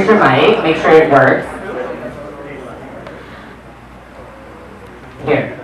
here's your mic. Make sure it works. Here.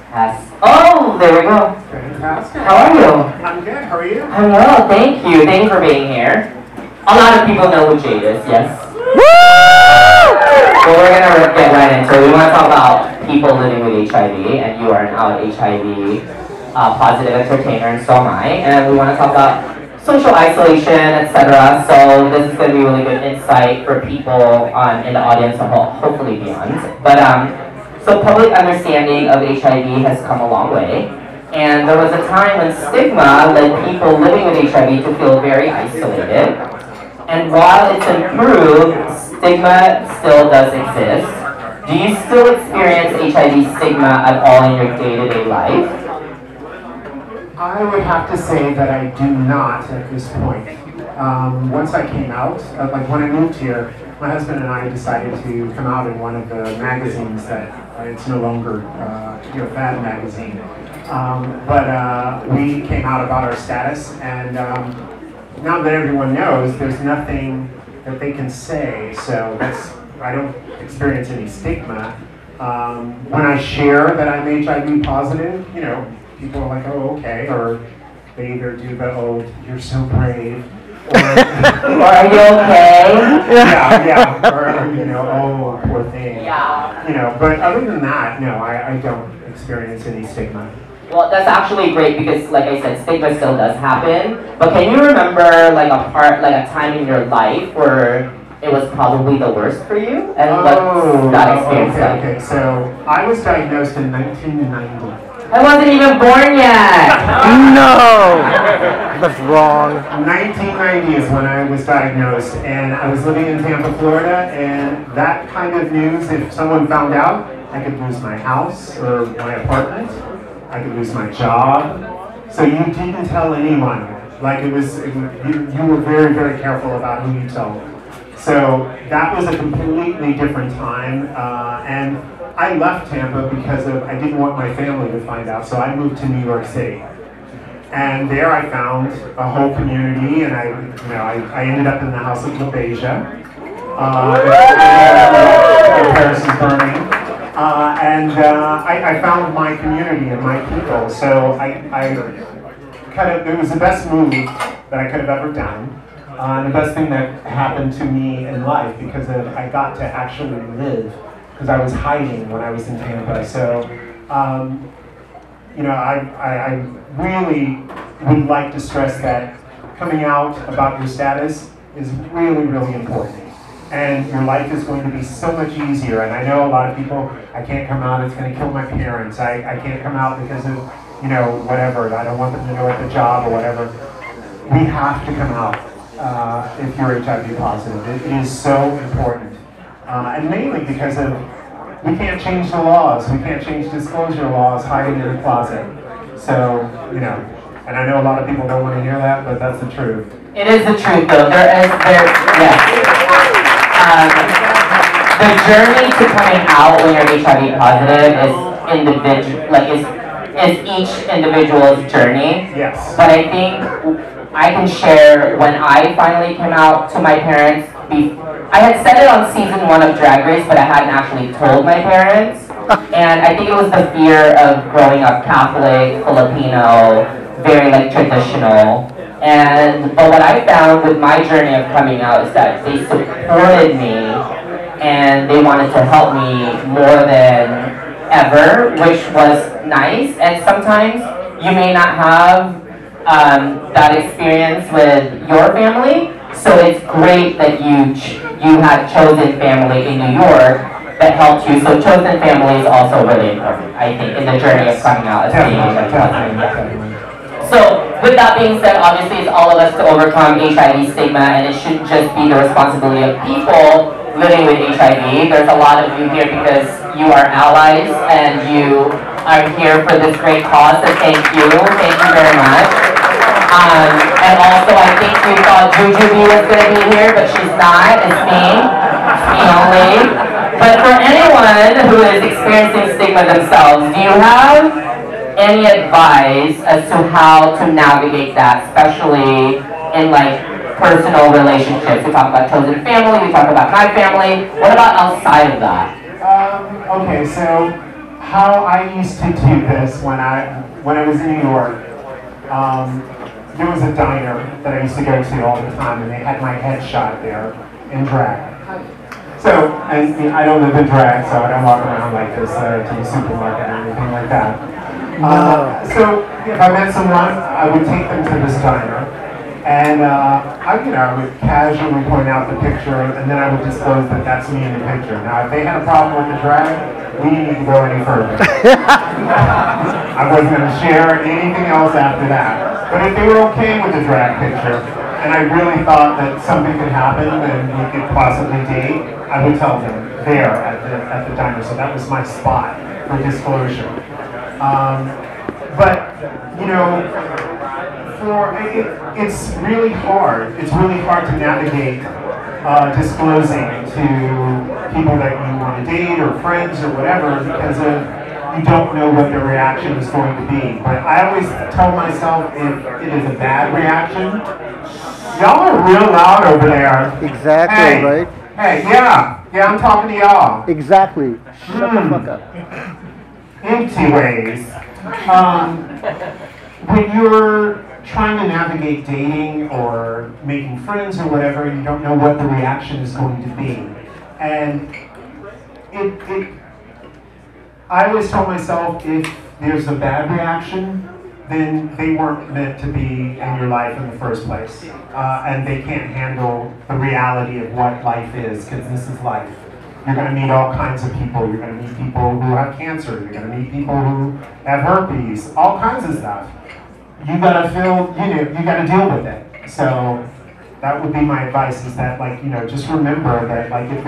Yes. Oh, there we go. Fantastic. How are you? I'm good. How are you? I'm well, thank you. Thank you for being here. A lot of people know who Jade is, yes? Woo! Well, we're going to get right into it. We want to talk about people living with HIV, and you are an out HIV positive entertainer, and so am I. And we want to talk about social isolation, etc. So this is going to be really good insight for people in the audience and hopefully beyond. But so public understanding of HIV has come a long way. And there was a time when stigma led people living with HIV to feel very isolated. And while it's improved, stigma still does exist. Do you still experience HIV stigma at all in your day-to-day life? I would have to say that I do not at this point. Once I came out, like when I moved here, my husband and I decided to come out in one of the magazines that it's no longer Fad magazine. But we came out about our status, and now that everyone knows, there's nothing that they can say, so I don't experience any stigma. When I share that I'm HIV positive, people are like, oh, okay, or they either do the, oh, you're so brave, or are you okay? yeah, or oh, poor thing. Yeah. But other than that, no, I don't experience any stigma. Well, that's actually great because, like I said, stigma still does happen. But can you remember like a time in your life where it was probably the worst for you? And what's that experience like? Okay. So I was diagnosed in 1990. I wasn't even born yet! No! That's wrong. 1990 is when I was diagnosed, and I was living in Tampa, Florida, and that kind of news, if someone found out, I could lose my house or my apartment. I could lose my job. So you didn't tell anyone. Like you were very, very careful about who you told. So that was a completely different time. And I left Tampa because I didn't want my family to find out. So I moved to New York City. And there I found a whole community, and I ended up in the house of LaBeija. Paris is burning. I found my community and my people, so it was the best move that I could have ever done, and the best thing that happened to me in life because I got to actually live, because I was hiding when I was in Tampa. So, I really would like to stress that coming out about your status is really, really important. And your life is going to be so much easier. And I know a lot of people, I can't come out, it's going to kill my parents. I can't come out because of, whatever. I don't want them to know at the job or whatever. We have to come out if you're HIV positive. It is so important. And mainly because we can't change the laws. We can't change disclosure laws hiding in a closet. So, and I know a lot of people don't want to hear that, but that's the truth. It is the truth, though. Yes. The journey to coming out when you're HIV positive is each individual's journey. Yes. But I think I can share when I finally came out to my parents. I had said it on season 1 of Drag Race, but I hadn't actually told my parents. And I think it was the fear of growing up Catholic, Filipino, very traditional. But what I found with my journey of coming out is that they supported me and they wanted to help me more than ever, which was nice. And sometimes you may not have that experience with your family, so it's great that you had chosen family in New York that helped you. So chosen family is also really important, I think, in the journey of coming out as being HIV. So, with that being said, obviously it's all of us to overcome HIV stigma, and it shouldn't just be the responsibility of people living with HIV. There's a lot of you here because you are allies, and you are here for this great cause, so thank you very much. And also, I think we thought Jujubee was going to be here, but she's not. It's me only. But for anyone who is experiencing stigma themselves, do you have any advice as to how to navigate that, especially in like personal relationships? We talk about chosen family, we talk about my family. What about outside of that? Okay, so how I used to do this when I was in New York, there was a diner that I used to go to all the time, and they had my headshot there in drag. So, and you know, I don't live in drag, so I don't walk around like this to the supermarket or anything like that. So if I met someone, I would take them to this diner, and I would casually point out the picture, and then I would disclose that that's me in the picture. Now, if they had a problem with the drag, we didn't need to go any further. I wasn't going to share anything else after that. But if they were okay with the drag picture, and I really thought that something could happen and we could possibly date, I would tell them there at the diner. So that was my spot for disclosure. But you know, it's really hard. It's really hard to navigate disclosing to people that you want to date or friends or whatever, because you don't know what their reaction is going to be. But I always tell myself, if it is a bad reaction, y'all are real loud over there. Exactly, hey, right? Hey, yeah, I'm talking to y'all. Exactly. Shut the fuck up. Empty ways. When you're trying to navigate dating or making friends or whatever, you don't know what the reaction is going to be. And I always tell myself, if there's a bad reaction, then they weren't meant to be in your life in the first place. And they can't handle the reality of what life is, because this is life. You're going to meet all kinds of people. You're going to meet people who have cancer. You're going to meet people who have herpes, all kinds of stuff. You got to you got to deal with it. So that would be my advice, is that, like, just remember that, like, if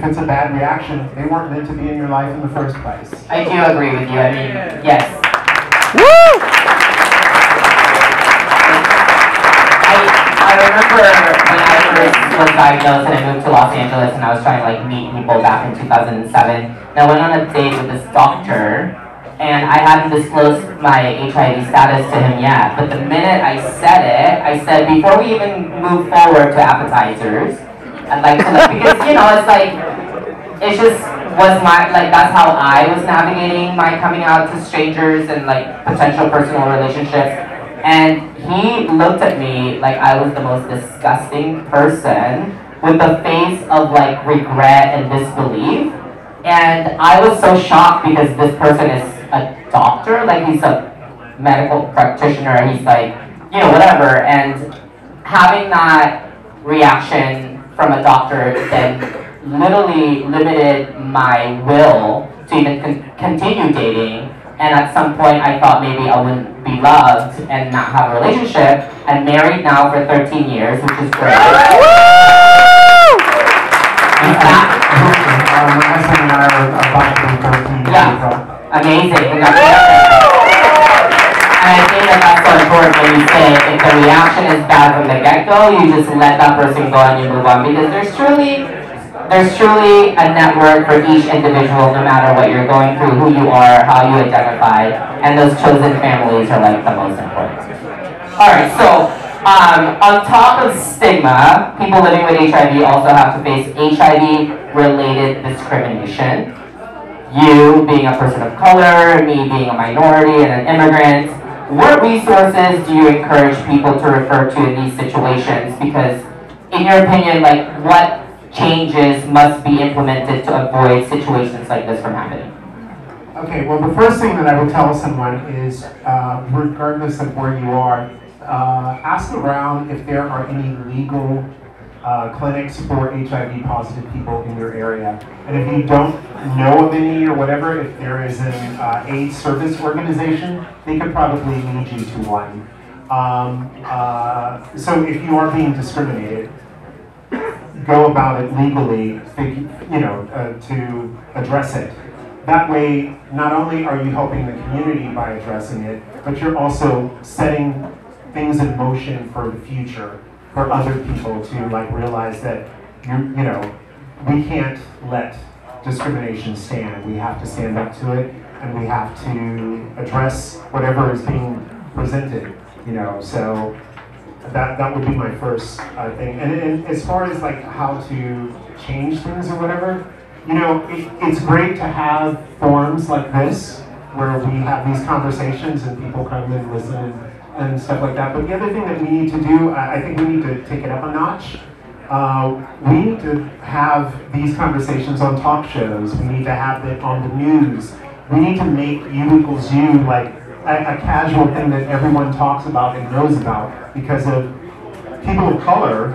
it's a bad reaction, they weren't meant to be in your life in the first place. I do agree with you. I mean, yes. Woo! I remember when I first was diagnosed and I moved to Los Angeles and I was trying to like meet people back in 2007. And I went on a date with this doctor, and I hadn't disclosed my HIV status to him yet. But the minute I said before we even move forward to appetizers, I'd like to because it's like, it just was that's how I was navigating my coming out to strangers and like potential personal relationships. And he looked at me like I was the most disgusting person with the face of like regret and disbelief. And I was so shocked because this person is a doctor, like he's a medical practitioner, he's like, whatever. And having that reaction from a doctor then literally limited my will to even continue dating. And at some point I thought maybe I wouldn't be loved and not have a relationship. I'm married now for 13 years, which is great. My husband and I are about to be 13 years. Yeah, amazing. And I think that's so important when you say if the reaction is bad from the get-go, you just let that person go and you move on, because there's truly a network for each individual, no matter what you're going through, who you are, how you identify, and those chosen families are like the most important. Alright, so on top of stigma, people living with HIV also have to face HIV-related discrimination. You being a person of color, me being a minority and an immigrant, what resources do you encourage people to refer to in these situations? Because in your opinion, like, what changes must be implemented to avoid situations like this from happening? Okay, well, the first thing that I would tell someone is, regardless of where you are, ask around if there are any legal clinics for HIV positive people in your area. And if you don't know of any or whatever, if there is an AIDS service organization, they could probably lead you to one. So if you are being discriminated, go about it legally, to address it. That way, not only are you helping the community by addressing it, but you're also setting things in motion for the future, for other people to like realize that we can't let discrimination stand. We have to stand up to it, and we have to address whatever is being presented, you know, so that would be my first thing. And as far as like how to change things or whatever, you know, it's great to have forums like this where we have these conversations and people come and listen and stuff like that. But the other thing that we need to do, I think we need to take it up a notch. We need to have these conversations on talk shows. We need to have it on the news. We need to make U equals U like a casual thing that everyone talks about and knows about, because of people of color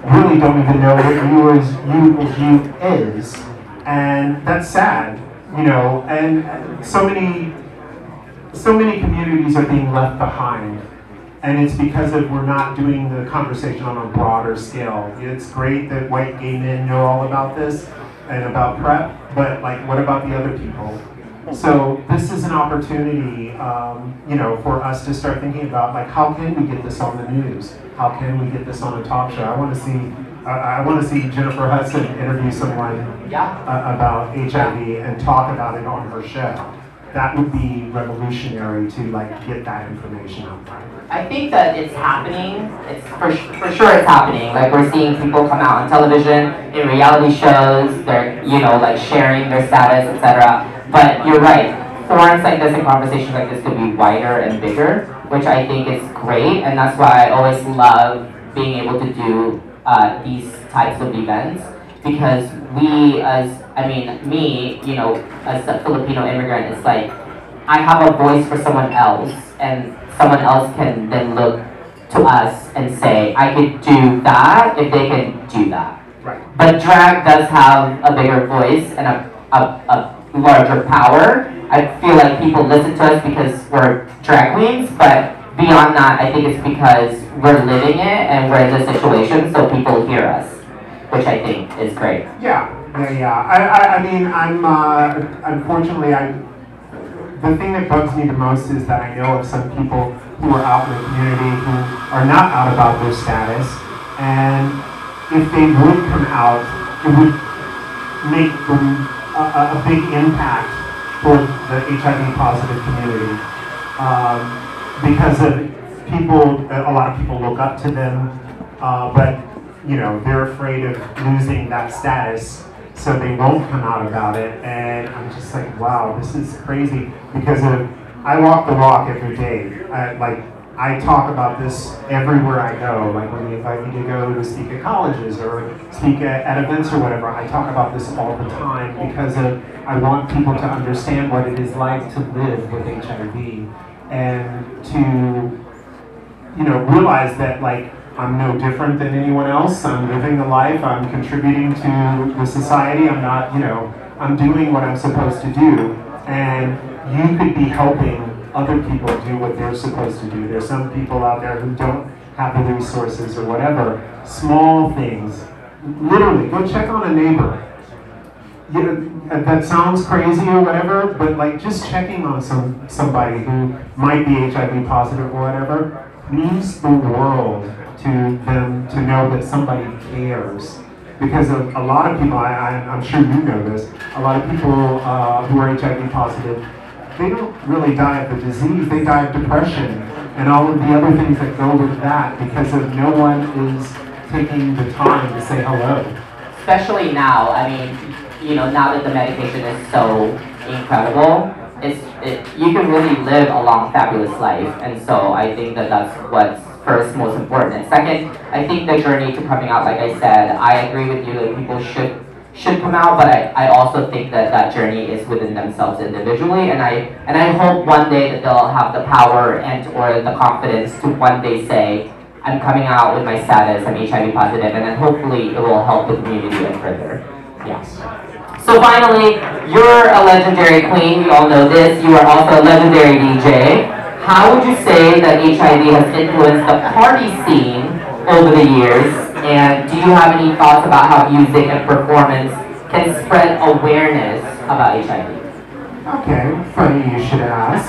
really don't even know what U equals U is, and that's sad, you know. And so many communities are being left behind, and it's because of we're not doing the conversation on a broader scale. It's great that white gay men know all about this and about PrEP, but like, what about the other people? So this is an opportunity, you know, for us to start thinking about like, how can we get this on the news? How can we get this on a talk show? I want to see Jennifer Hudson interview someone about HIV and talk about it on her show. That would be revolutionary to like get that information out there. I think that it's happening. It's for sure it's happening. Like, we're seeing people come out on television, in reality shows. They're, you know, like sharing their status, etc. But you're right. Forums like this and conversations like this could be wider and bigger, which I think is great, and that's why I always love being able to do these types of events, because we, me, you know, as a Filipino immigrant, it's like I have a voice for someone else, and someone else can then look to us and say, I could do that if they can do that. Right. But drag does have a bigger voice and a larger power. I feel like people listen to us because we're drag queens, but beyond that, I think it's because we're living it and we're in this situation, so people hear us, which I think is great. Yeah. I mean, unfortunately, the thing that bugs me the most is that I know of some people who are out in the community who are not out about their status, and if they would come out, it would make them a big impact for the HIV positive community, because of people, a lot of people look up to them, but you know, they're afraid of losing that status, so they won't come out about it. And I'm just like, wow, this is crazy, because I walk the walk every day. I talk about this everywhere I go. Like when they invite me to go to speak at colleges or speak at events or whatever, I talk about this all the time, because I want people to understand what it is like to live with HIV, and to, you know, realize that like, I'm no different than anyone else. I'm living a life. I'm contributing to the society. I'm not, you know, I'm doing what I'm supposed to do. And you could be helping other people do what they're supposed to do. There's some people out there who don't have the resources or whatever. Small things. Literally, go check on a neighbor. You know, that sounds crazy or whatever, but like just checking on somebody who might be HIV positive or whatever means the world to them, to know that somebody cares. Because of a lot of people, I'm sure you know this, a lot of people who are HIV positive, they don't really die of the disease, they die of depression and all of the other things that go with that, because of no one is taking the time to say hello. Especially now, I mean, you know, now that the medication is so incredible, you can really live a long, fabulous life. And so I think that that's what's first most important. And second, I think the journey to coming out, like I said, I agree with you that people should come out, but I also think that that journey is within themselves individually, and I hope one day that they'll have the power and or the confidence to one day say, I'm coming out with my status, I'm HIV positive, and then hopefully it will help the community and further. Yes. So finally, you're a legendary queen, we all know this. You are also a legendary DJ. How would you say that HIV has influenced the party scene over the years? And do you have any thoughts about how music and performance can spread awareness about HIV? Okay, funny you should ask.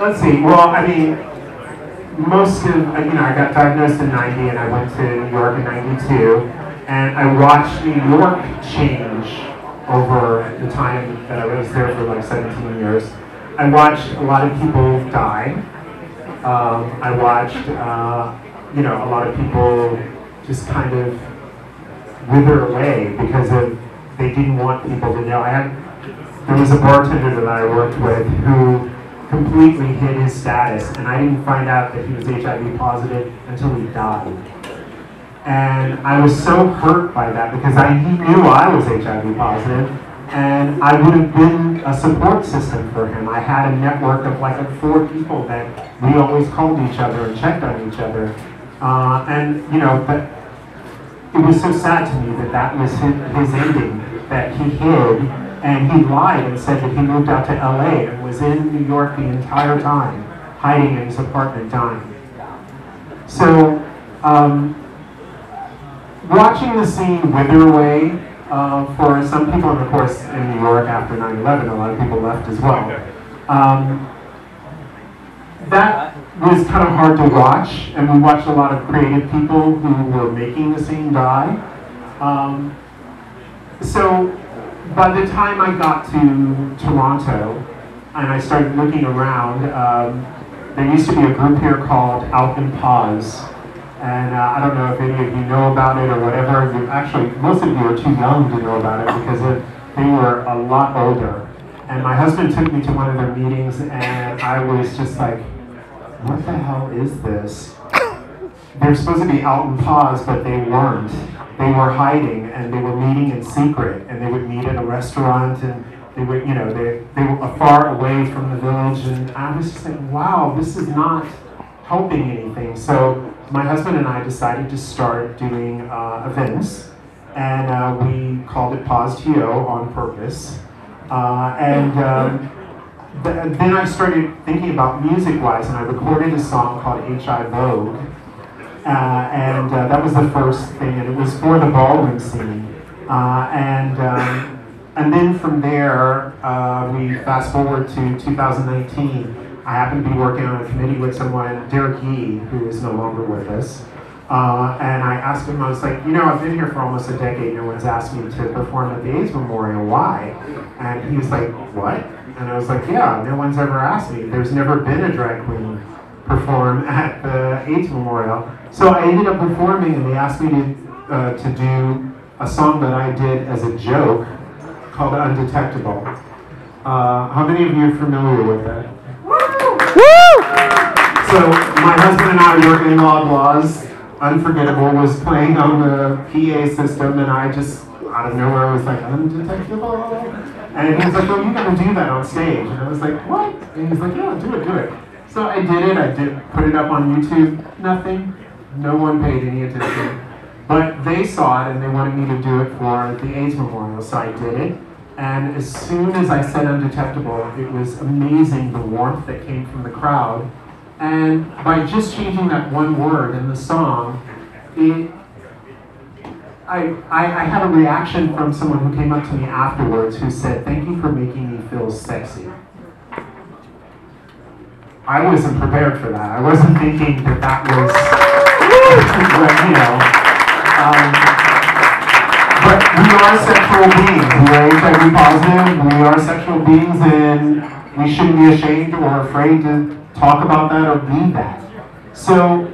Let's see, well, I mean, most of, you know, I got diagnosed in 90 and I went to New York in 92. And I watched New York change over the time that I was there for like 17 years. I watched a lot of people die. I watched, a lot of people just kind of wither away because they didn't want people to know. There was a bartender that I worked with who completely hid his status, and I didn't find out that he was HIV positive until he died. And I was so hurt by that because he knew I was HIV positive, and I would have been a support system for him. I had a network of like 4 people that we always called each other and checked on each other. But it was so sad to me that was his ending, that he hid, and he lied and said that he moved out to LA and was in New York the entire time, hiding in his apartment dying. So, watching the scene wither away for some people, and of course in New York after 9/11, a lot of people left as well. That was kind of hard to watch, and we watched a lot of creative people who were making the scene die. So by the time I got to Toronto and I started looking around, there used to be a group here called Out and Pause. And I don't know if any of you know about it or whatever. Actually, most of you are too young to know about it because they were a lot older. And my husband took me to one of their meetings, and I was just like, what the hell is this? They're supposed to be out and pause, but they weren't. They were hiding, and they were meeting in secret, and they would meet at a restaurant, and they would, they were far away from the village, and I was just like, wow, this is not helping anything. So my husband and I decided to start doing events, and we called it Pause TO on purpose. Then I started thinking about music-wise, and I recorded a song called H.I. Vogue. That was the first thing, and it was for the ballroom scene. And then from there, we fast forward to 2019. I happened to be working on a committee with someone, Derek Yee, who is no longer with us. And I asked him, I was like, I've been here for almost a decade. No one's asked me to perform at the AIDS Memorial. Why? And he was like, what? And I was like, yeah, no one's ever asked me. There's never been a drag queen perform at the AIDS Memorial. So I ended up performing, and they asked me to do a song that I did as a joke called Undetectable. How many of you are familiar with it? So my husband and I were working in Loblaws. Unforgettable was playing on the PA system, and I just, out of nowhere, was like, undetectable. And he was like, well, you gotta do that on stage. And I was like, what? And he's like, yeah, do it. So I did it, put it up on YouTube, nothing. No one paid any attention. But they saw it, and they wanted me to do it for the AIDS Memorial, so I did it. And as soon as I said undetectable, it was amazing the warmth that came from the crowd. And by just changing that one word in the song, I had a reaction from someone who came up to me afterwards who said, thank you for making me feel sexy. I wasn't prepared for that. I wasn't thinking that was, but we are sexual beings. We are HIV positive. We are sexual beings, and we shouldn't be ashamed or afraid to talk about that or be that. So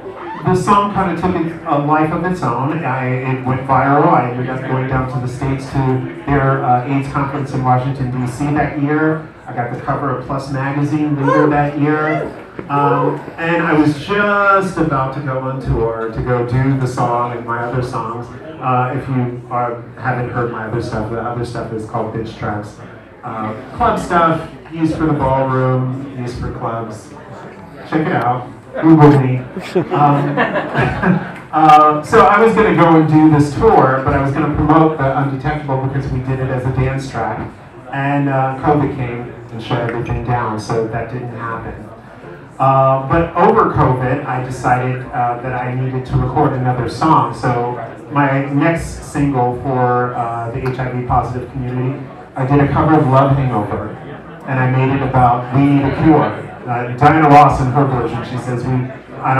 the song kind of took a life of its own. It went viral. I ended up going down to the States to their AIDS conference in Washington, D.C. that year. I got the cover of Plus magazine later that year. And I was just about to go on tour to go do the song and my other songs. If you haven't heard my other stuff, the other stuff is called Bitch Tracks. Club stuff, used for the ballroom, used for clubs. Check it out. Google me. So I was going to go and do this tour, but I was going to promote the Undetectable because we did it as a dance track. And COVID came and shut everything down, so that didn't happen. But over COVID, I decided that I needed to record another song. So my next single for the HIV positive community, I did a cover of Love Hangover. And I made it about we need a cure. Diana Ross in her version, she says, we